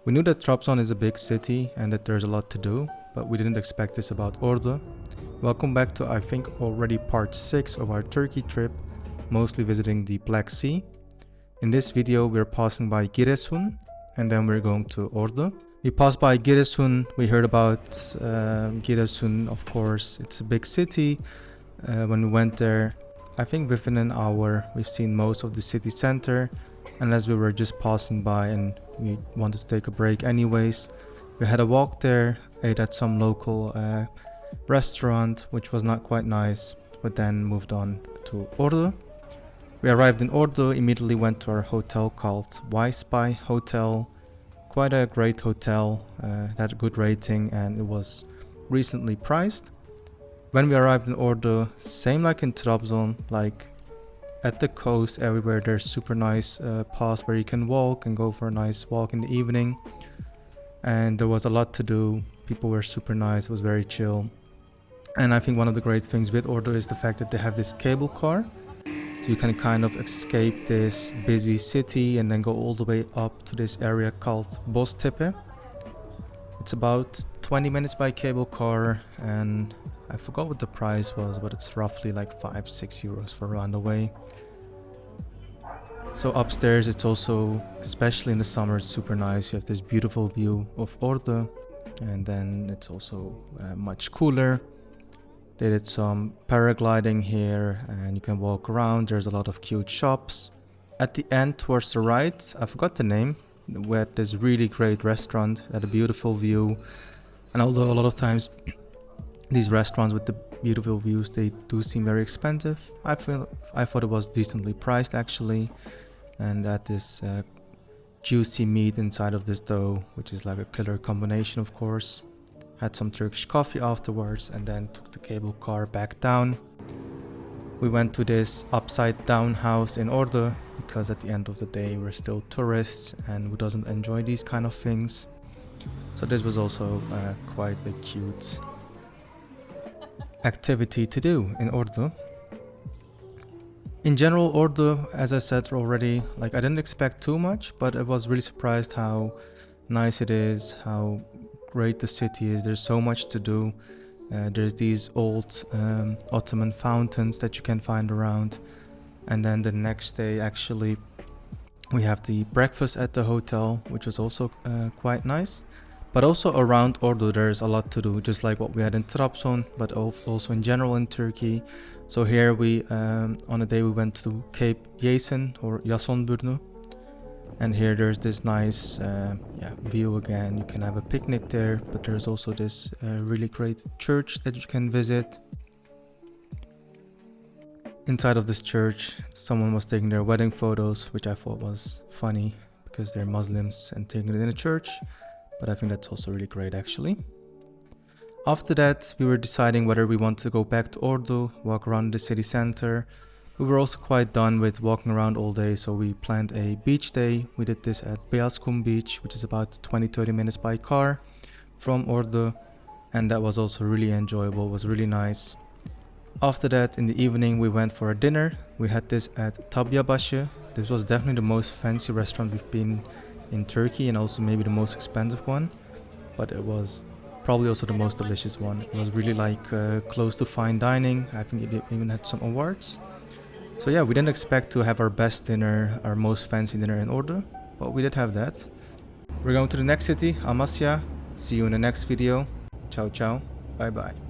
We knew that Trabzon is a big city and that there's a lot to do, but we didn't expect this about Ordu. Welcome back to I think already part 6 of our Turkey trip, mostly visiting the Black Sea. In this video we're passing by Giresun and then we're going to Ordu. We passed by Giresun, we heard about Giresun, of course, it's a big city. When we went there, I think within an hour we've seen most of the city center, and as we were just passing by and we wanted to take a break anyways, we had a walk there, ate at some local restaurant which was not quite nice, but then moved on to Ordu. We arrived in Ordu, immediately went to our hotel called Wyspy Hotel. Quite a great hotel, had a good rating and it was recently priced. When we arrived in Ordu, same like in Trabzon, like at the coast everywhere there's super nice paths where you can walk and go for a nice walk in the evening. And there was a lot to do, people were super nice, it was very chill. And I think one of the great things with Ordu is the fact that they have this cable car. You can kind of escape this busy city and then go all the way up to this area called Boztepe. It's about 20 minutes by cable car and I forgot what the price was, but it's roughly like 5-6 euros for around the way. So upstairs it's also, especially in the summer, it's super nice. You have this beautiful view of Ordu and then it's also much cooler. They did some paragliding here and you can walk around. There's a lot of cute shops. At the end towards the right, I forgot the name, we had this really great restaurant, had a beautiful view. And although a lot of times these restaurants with the beautiful views, they do seem very expensive, I thought it was decently priced actually. And had this juicy meat inside of this dough, which is like a killer combination of course. Had some Turkish coffee afterwards and then took the cable car back down. We went to this upside down house in Ordu because at the end of the day we're still tourists and who doesn't enjoy these kind of things. So this was also quite a cute activity to do in Ordu. In general, Ordu, as I said already, like I didn't expect too much, but I was really surprised how nice it is, how great the city is. There's so much to do. There's these old Ottoman fountains that you can find around. And then the next day actually we have the breakfast at the hotel, which was also quite nice. But also around Ordu there's a lot to do, just like what we had in Trabzon, but also in general in Turkey. So here we on a day we went to Cape Yason or Yason burnu. And here there's this nice view again. You can have a picnic there, but there's also this really great church that you can visit. Inside of this church, someone was taking their wedding photos, which I thought was funny because they're Muslims and taking it in a church. But I think that's also really great actually. After that, we were deciding whether we want to go back to Ordu, walk around the city center. We were also quite done with walking around all day, so we planned a beach day. We did this at Beyazkum beach, which is about 20-30 minutes by car from Ordu, and that was also really enjoyable, it was really nice. After that, in the evening, we went for a dinner. We had this at tabyabasi. This was definitely the most fancy restaurant we've been in Turkey and also maybe the most expensive one, but it was probably also the most delicious one. It was really like close to fine dining. I think it even had some awards. So yeah, we didn't expect to have our best dinner, our most fancy dinner in Ordu, but we did have that. We're going to the next city, Amasya. See you in the next video. Ciao ciao, bye bye.